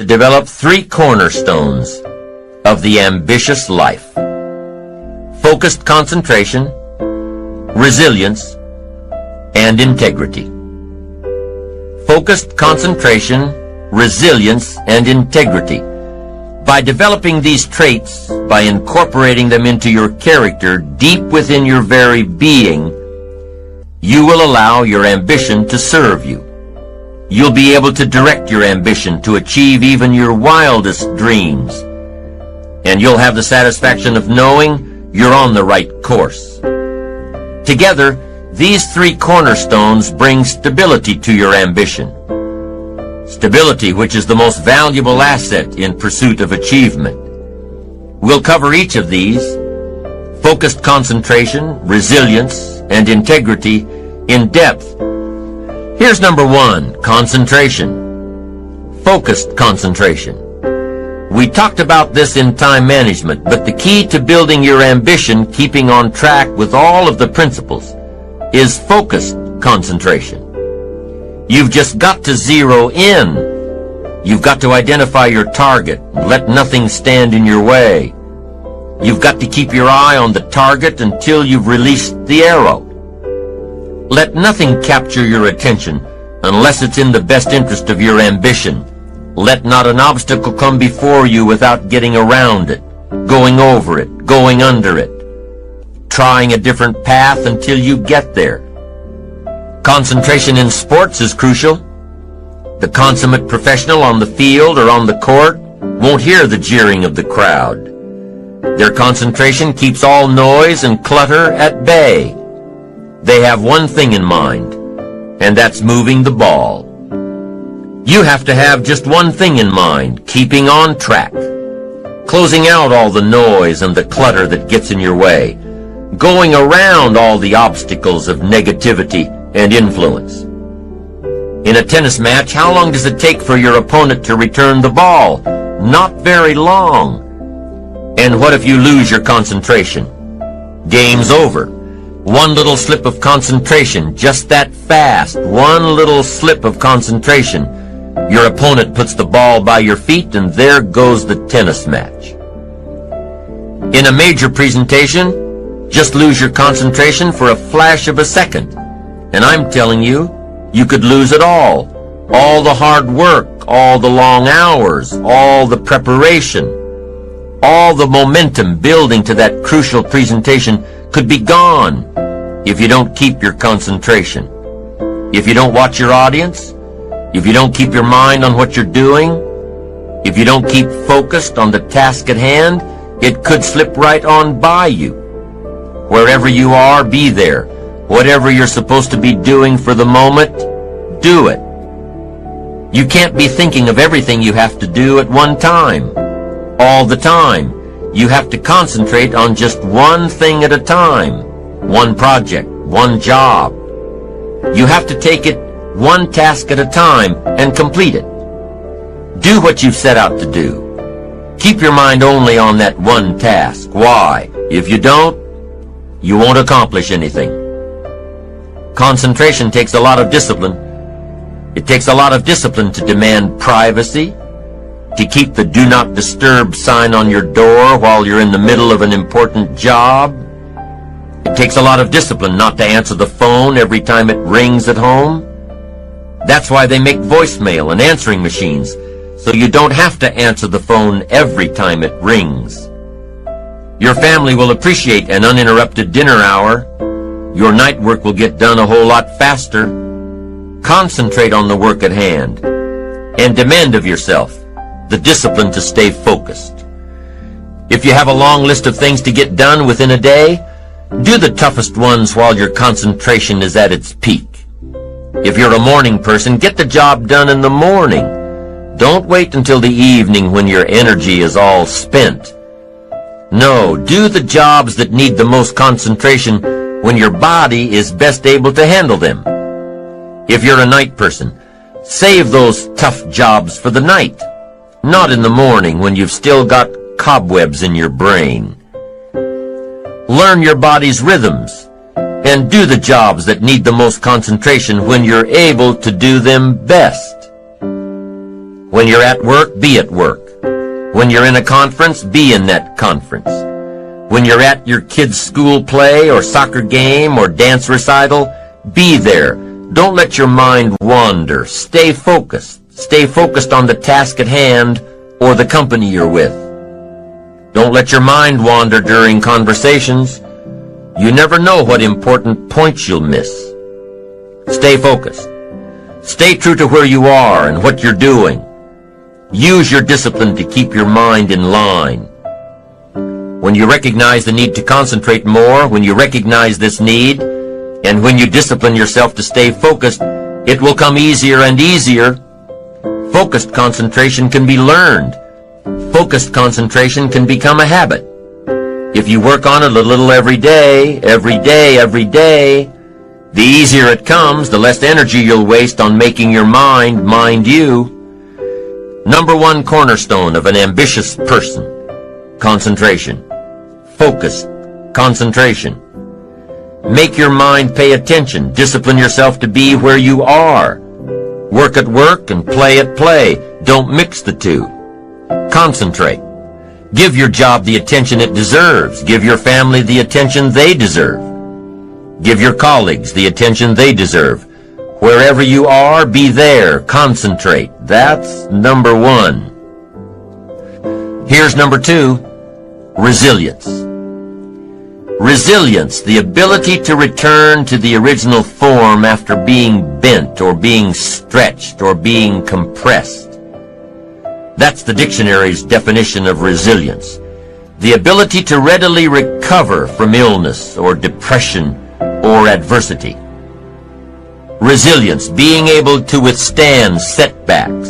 develop 3 cornerstones of the ambitious life: focused concentration, resilience, and integrity. Focused concentration, resilience, and integrity. By developing these traits, by incorporating them into your character deep within your very being, you will allow your ambition to serve you. You'll be able to direct your ambition to achieve even your wildest dreams. And you'll have the satisfaction of knowing you're on the right course. Together, these 3 cornerstones bring stability to your ambition. Stability, which is the most valuable asset in pursuit of achievement. We'll cover each of these, focused concentration, resilience, and integrity, in depth. Here's number 1, concentration. Focused concentration. We talked about this in time management, but the key to building your ambition, keeping on track with all of the principles, is focused concentration. You've just got to zero in. You've got to identify your target. Let nothing stand in your way. You've got to keep your eye on the target until you've released the arrow. Let nothing capture your attention unless it's in the best interest of your ambition. Let not an obstacle come before you without getting around it, going over it, going under it, trying a different path until you get there. Concentration in sports is crucial. The consummate professional on the field or on the court won't hear the jeering of the crowd. Their concentration keeps all noise and clutter at bay. They have one thing in mind, and that's moving the ball. You have to have just one thing in mind, keeping on track, closing out all the noise and the clutter that gets in your way, going around all the obstacles of negativity and influence. In a tennis match, how long does it take for your opponent to return the ball? Not very long. And what if you lose your concentration? Game's over. One little slip of concentration, just that fast, one little slip of concentration, your opponent puts the ball by your feet and there goes the tennis match. In a major presentation, just lose your concentration for a flash of a second. And I'm telling you, you could lose it all. All the hard work, all the long hours, all the preparation, all the momentum building to that crucial presentation could be gone if you don't keep your concentration. If you don't watch your audience, if you don't keep your mind on what you're doing, if you don't keep focused on the task at hand, it could slip right on by you. Wherever you are, be there. Whatever you're supposed to be doing for the moment, do it. You can't be thinking of everything you have to do at one time, all the time. You have to concentrate on just one thing at a time, one project, one job. You have to take it one task at a time and complete it. Do what you've set out to do. Keep your mind only on that one task. Why? If you don't, you won't accomplish anything. Concentration takes a lot of discipline. It takes a lot of discipline to demand privacy, to keep the do not disturb sign on your door while you're in the middle of an important job. It takes a lot of discipline not to answer the phone every time it rings at home. That's why they make voicemail and answering machines, so you don't have to answer the phone every time it rings. Your family will appreciate an uninterrupted dinner hour. Your night work will get done a whole lot faster. Concentrate on the work at hand and demand of yourself the discipline to stay focused. If you have a long list of things to get done within a day, do the toughest ones while your concentration is at its peak. If you're a morning person, get the job done in the morning. Don't wait until the evening when your energy is all spent. No, do the jobs that need the most concentration when your body is best able to handle them. If you're a night person, save those tough jobs for the night, not in the morning when you've still got cobwebs in your brain. Learn your body's rhythms and do the jobs that need the most concentration when you're able to do them best. When you're at work, be at work. When you're in a conference, be in that conference. When you're at your kid's school play or soccer game or dance recital, be there. Don't let your mind wander. Stay focused. Stay focused on the task at hand or the company you're with. Don't let your mind wander during conversations. You never know what important points you'll miss. Stay focused. Stay true to where you are and what you're doing. Use your discipline to keep your mind in line. When you recognize the need to concentrate more, when you recognize this need, and when you discipline yourself to stay focused, it will come easier and easier. Focused concentration can be learned. Focused concentration can become a habit. If you work on it a little every day, the easier it comes, the less energy you'll waste on making your mind you. Number one cornerstone of an ambitious person: concentration. Focused concentration. Make your mind pay attention. Discipline yourself to be where you are. Work at work and play at play. Don't mix the two. Concentrate. Give your job the attention it deserves. Give your family the attention they deserve. Give your colleagues the attention they deserve. Wherever you are, be there. Concentrate. That's number one. Here's number two: resilience. Resilience, the ability to return to the original form after being bent or being stretched or being compressed. That's the dictionary's definition of resilience. The ability to readily recover from illness or depression or adversity. Resilience, being able to withstand setbacks,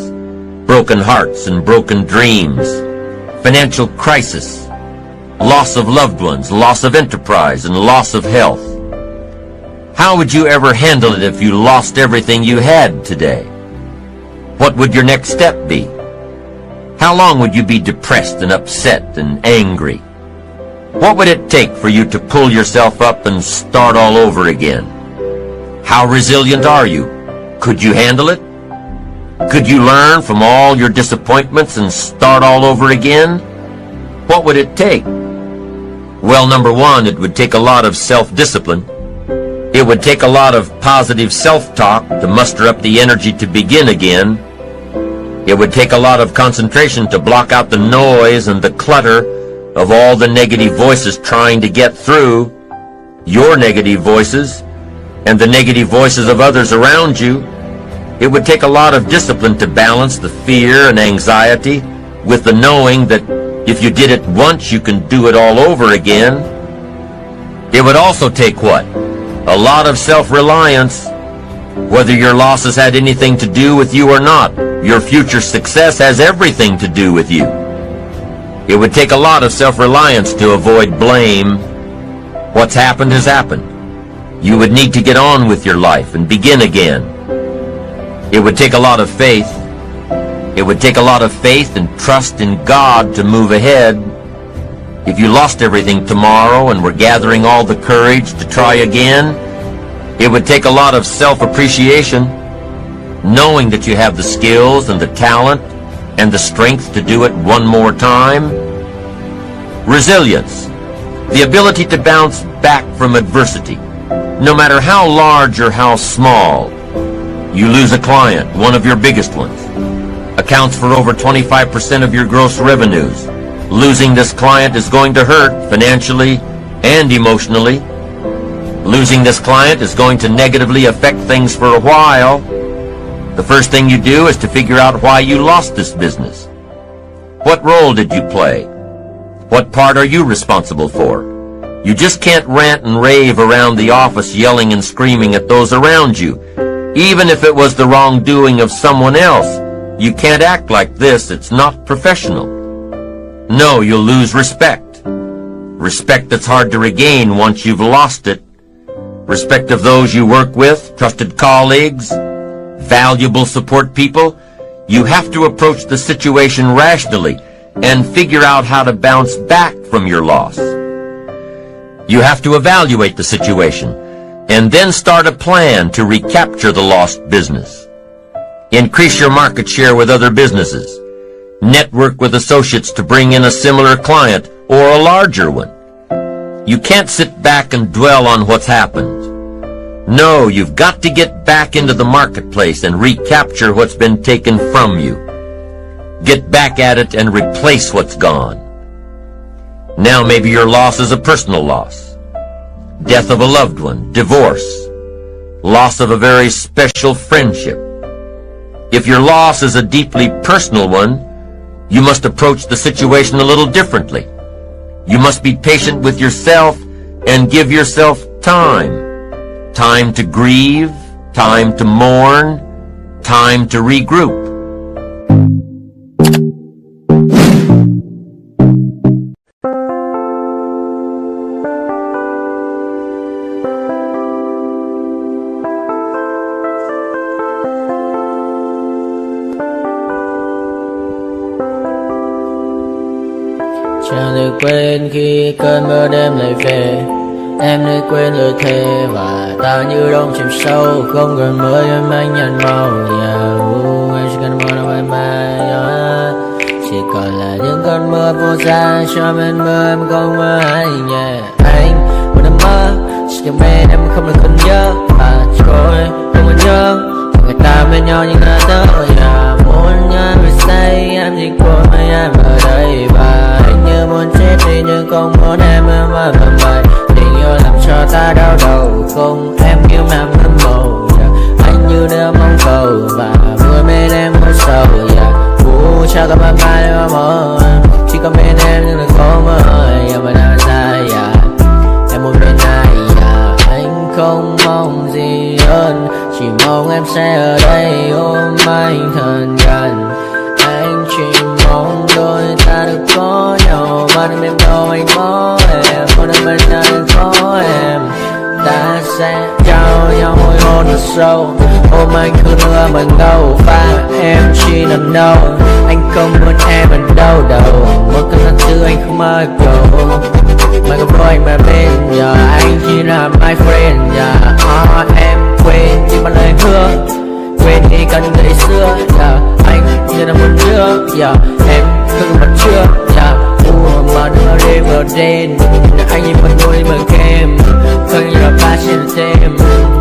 broken hearts and broken dreams, financial crisis, loss of loved ones, loss of enterprise, and loss of health. How would you ever handle it if you lost everything you had today? What would your next step be? How long would you be depressed and upset and angry? What would it take for you to pull yourself up and start all over again? How resilient are you? Could you handle it? Could you learn from all your disappointments and start all over again? What would it take? Well, number one, it would take a lot of self-discipline. It would take a lot of positive self-talk to muster up the energy to begin again. It would take a lot of concentration to block out the noise and the clutter of all the negative voices trying to get through, your negative voices and the negative voices of others around you. It would take a lot of discipline to balance the fear and anxiety with the knowing that if you did it once, you can do it all over again. It would also take what? A lot of self-reliance. Whether your losses had anything to do with you or not, your future success has everything to do with you. It would take a lot of self-reliance to avoid blame. What's happened has happened. You would need to get on with your life and begin again. It would take a lot of faith. It would take a lot of faith and trust in God to move ahead. If you lost everything tomorrow and were gathering all the courage to try again, it would take a lot of self-appreciation, knowing that you have the skills and the talent and the strength to do it one more time. Resilience, the ability to bounce back from adversity, no matter how large or how small. You lose a client, one of your biggest ones, accounts for over 25% of your gross revenues. Losing this client is going to hurt financially and emotionally. Losing this client is going to negatively affect things for a while. The first thing you do is to figure out why you lost this business. What role did you play? What part are you responsible for? You just can't rant and rave around the office yelling and screaming at those around you. Even if it was the wrongdoing of someone else, you can't act like this. It's not professional. No, you'll lose respect. Respect that's hard to regain once you've lost it. Respect of those you work with, trusted colleagues, valuable support people. You have to approach the situation rationally and figure out how to bounce back from your loss. You have to evaluate the situation and then start a plan to recapture the lost business. Increase your market share with other businesses. Network with associates to bring in a similar client or a larger one. You can't sit back and dwell on what's happened. No, you've got to get back into the marketplace and recapture what's been taken from you. Get back at it and replace what's gone. Now maybe your loss is a personal loss. Death of a loved one, divorce, loss of a very special friendship. If your loss is a deeply personal one, you must approach the situation a little differently. You must be patient with yourself and give yourself time. Time to grieve, time to mourn, time to regroup. Chẳng được quên khi cơn mưa đêm lại về. Em đã quên lời thề và ta như đông chìm sâu. Không còn mưa em anh nhận màu. Anh chỉ cần mưa đâu em mai. Chỉ còn là những cơn mưa vô giá. Cho bên mưa em không mơ anh. Anh một đêm mơ chỉ cần bên em không được cần nhớ. Và trôi không còn nhớ. Người ta bên nhau nhưng đã tới. Muốn nhớ về say em chỉ quên mấy em ở đây. Và anh như muốn chết đi nhưng không muốn em mà vần vầy. Tình yêu làm cho ta đau đầu. Không em yêu mà mơ màu. Anh như đeo mong cầu. Và vừa bên em có sầu. Chào các bạn mai mơ. Chỉ có bên em nhưng đừng có mơ. Em vẫn đang dài. Em một bên này. Anh không mong gì hơn. Chỉ mong em sẽ ở đây ôm anh thật gần. Anh chỉ mong đôi ta được có nhau. Mà đừng em đâu anh có em. Một đêm bên anh có em. Ta sẽ trao nhau môi hôn thật sâu. Ôm anh cứ nữa bằng đâu. Và em chỉ nằm đâu. Anh không muốn em ở đâu đâu. Một cơn giận dữ anh không mơ cầu. Mà không có anh mà bên giờ. Anh chỉ là my friend. Em quên đi bao lời hứa. Quên đi cả những ngày xưa. Anh như là một nước. Em không còn chưa. Mà đưa đêm vào đêm. Anh nhìn mặt đôi mà kem. Không như là ba trên thêm.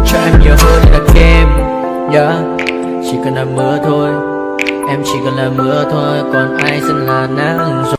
Cho em nhiều hơn là kem. Chỉ cần là mưa thôi. Em chỉ cần là mưa thôi. Còn ai sẽ là nắng rồi.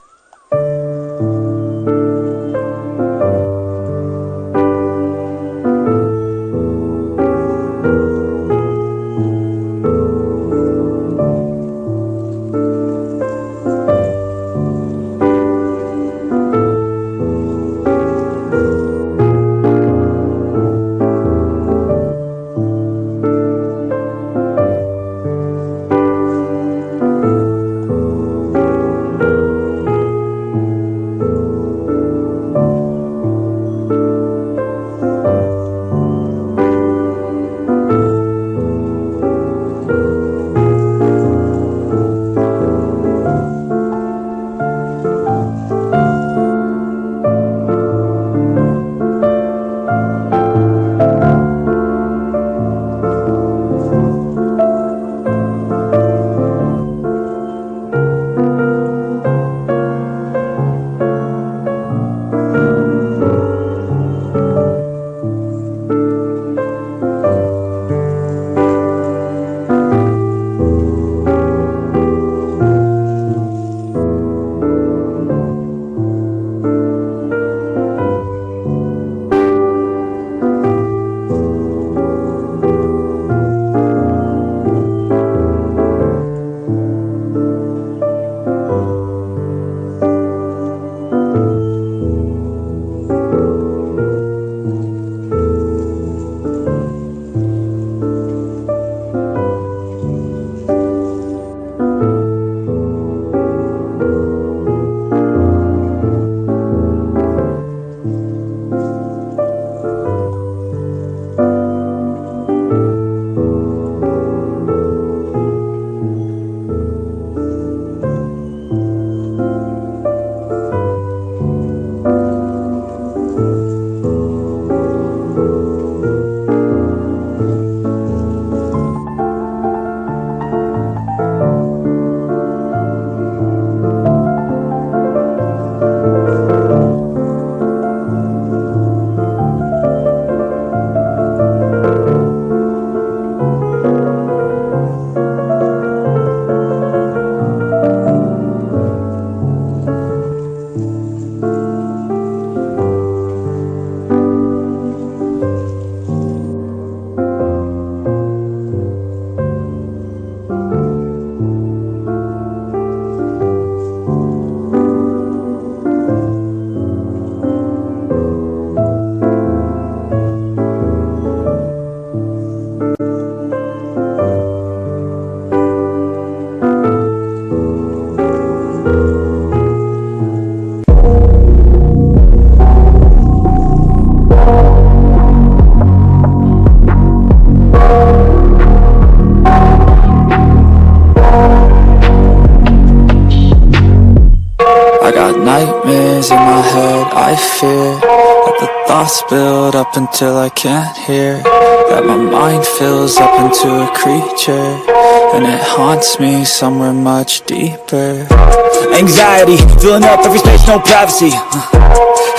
nightmares in my head, I fear that the thoughts build up until I can't hear, that my mind fills up into a creature, and it haunts me somewhere much deeper. Anxiety, filling up every space, no privacy.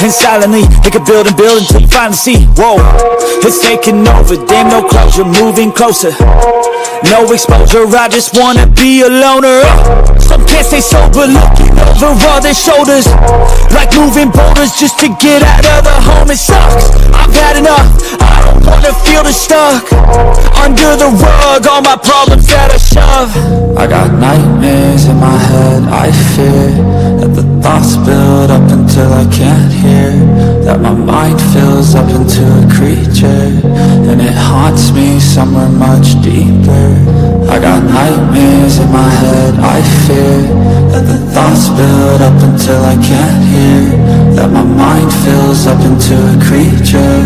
And silently, it could build and build until you finally see, whoa, it's taking over, damn, no closure, moving closer. No exposure, I just wanna be a loner. Some can't stay sober, looking over all their shoulders, like moving boulders just to get out of the home. It sucks, I've had enough, I don't wanna feel the stuck under the rug, all my problems that I shove. I got nightmares in my head, I fear that the thoughts build up until I can't hear, that my mind fills up into a creature, and it haunts me somewhere much deeper. I got nightmares in my head, I fear that the thoughts build up until I can't hear, that my mind fills up into a creature,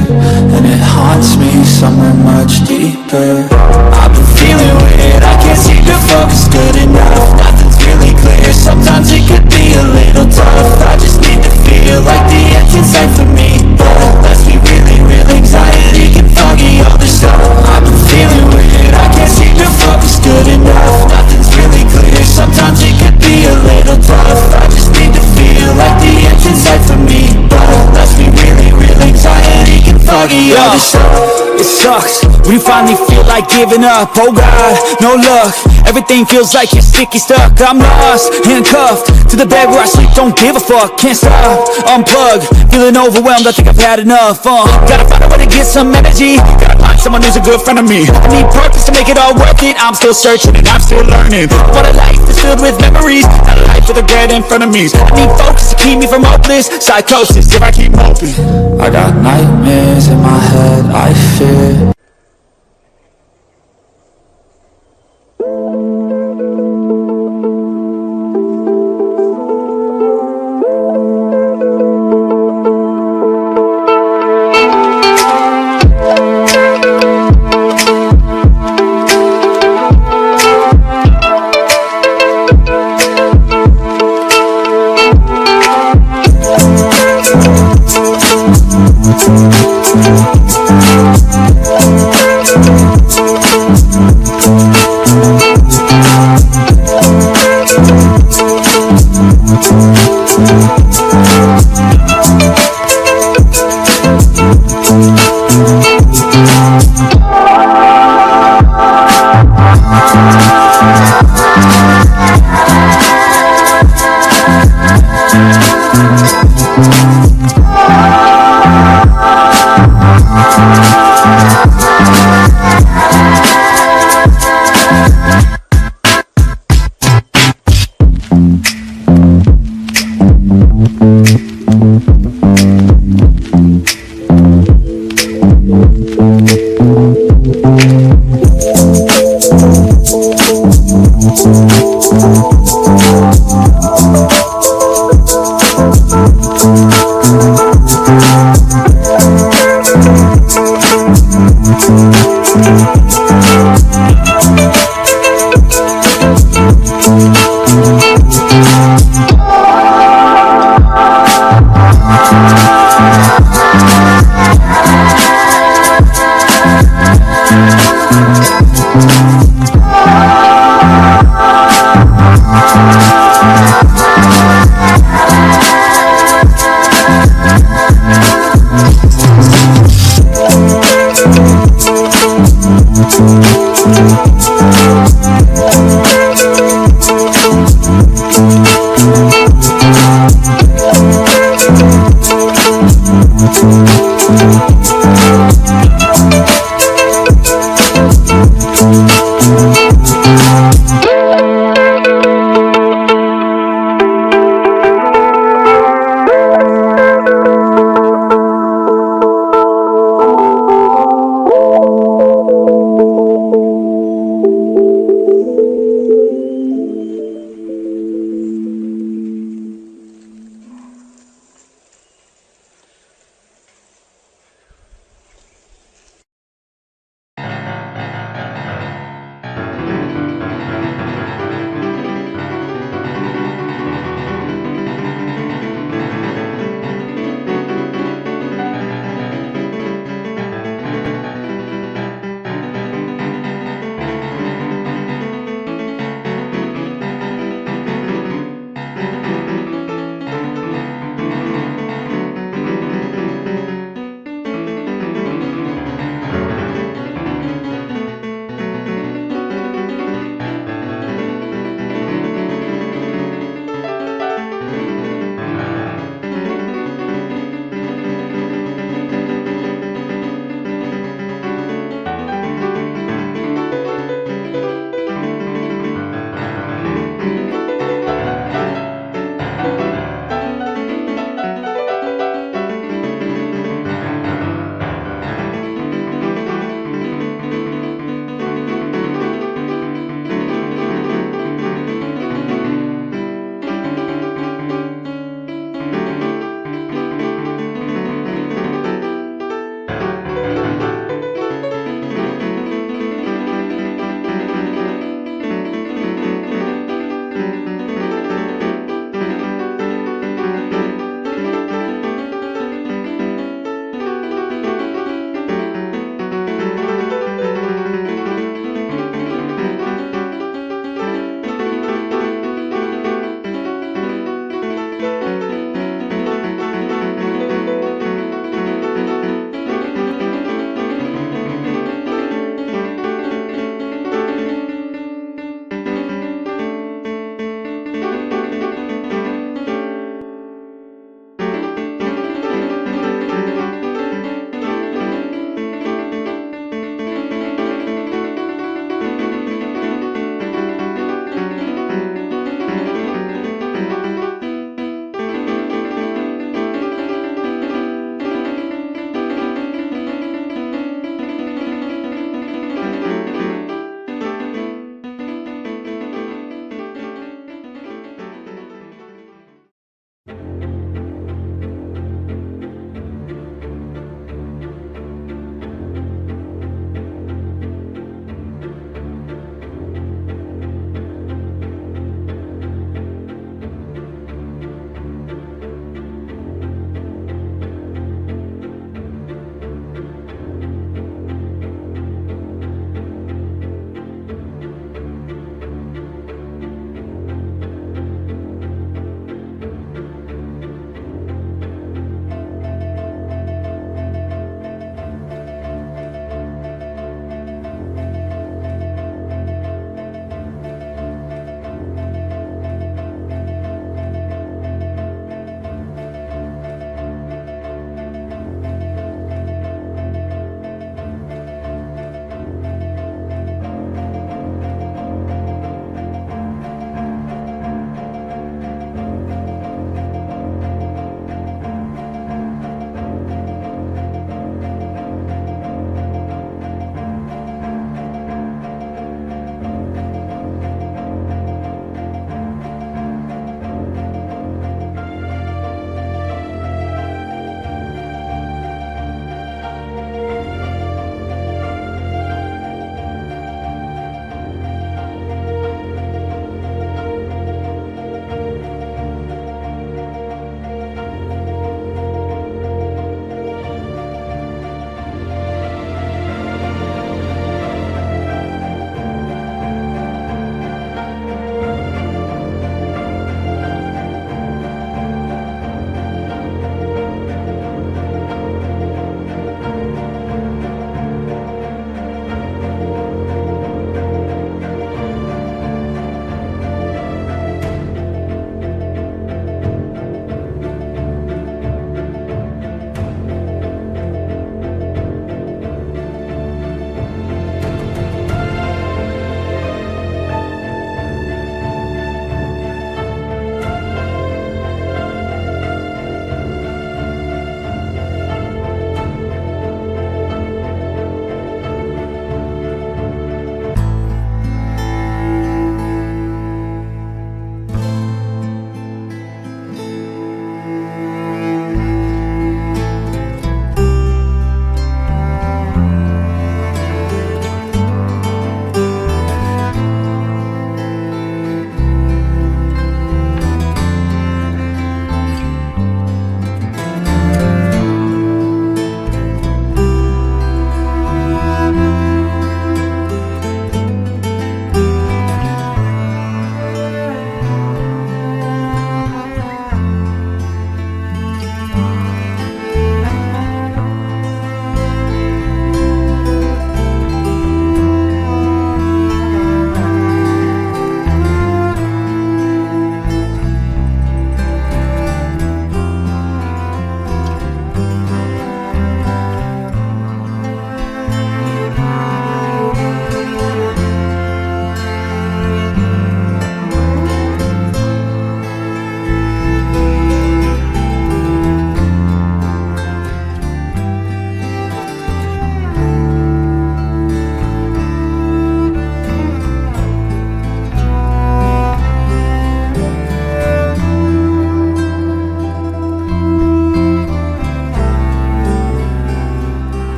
and it haunts me somewhere much deeper. I've been feeling weird, I can't seem to focus good enough, nothing's really clear, sometimes it could be a little tough. I just need to feel like the end's in sight for me, but let's be really real, anxiety can foggy all this stuff. I've been feeling weird, I can't seem to focus good enough, nothing's really clear, sometimes it could be a little tough. I just need to feel like the end's in sight for me, but let's be really real, anxiety can foggy all this stuff. It sucks when you finally feel like giving up, oh God, no luck, everything feels like you're sticky stuck. I'm lost, handcuffed to the bed where I sleep, don't give a fuck, can't stop, unplug, feeling overwhelmed, I think I've had enough. Gotta find a way to get some energy, gotta find someone who's a good friend of me. I need purpose to make it all worth it, I'm still searching and I'm still learning. What a life is filled with memories, not a life with regret in front of me. I need focus to keep me from hopeless psychosis if I keep hoping. I got nightmares in my head, I fear.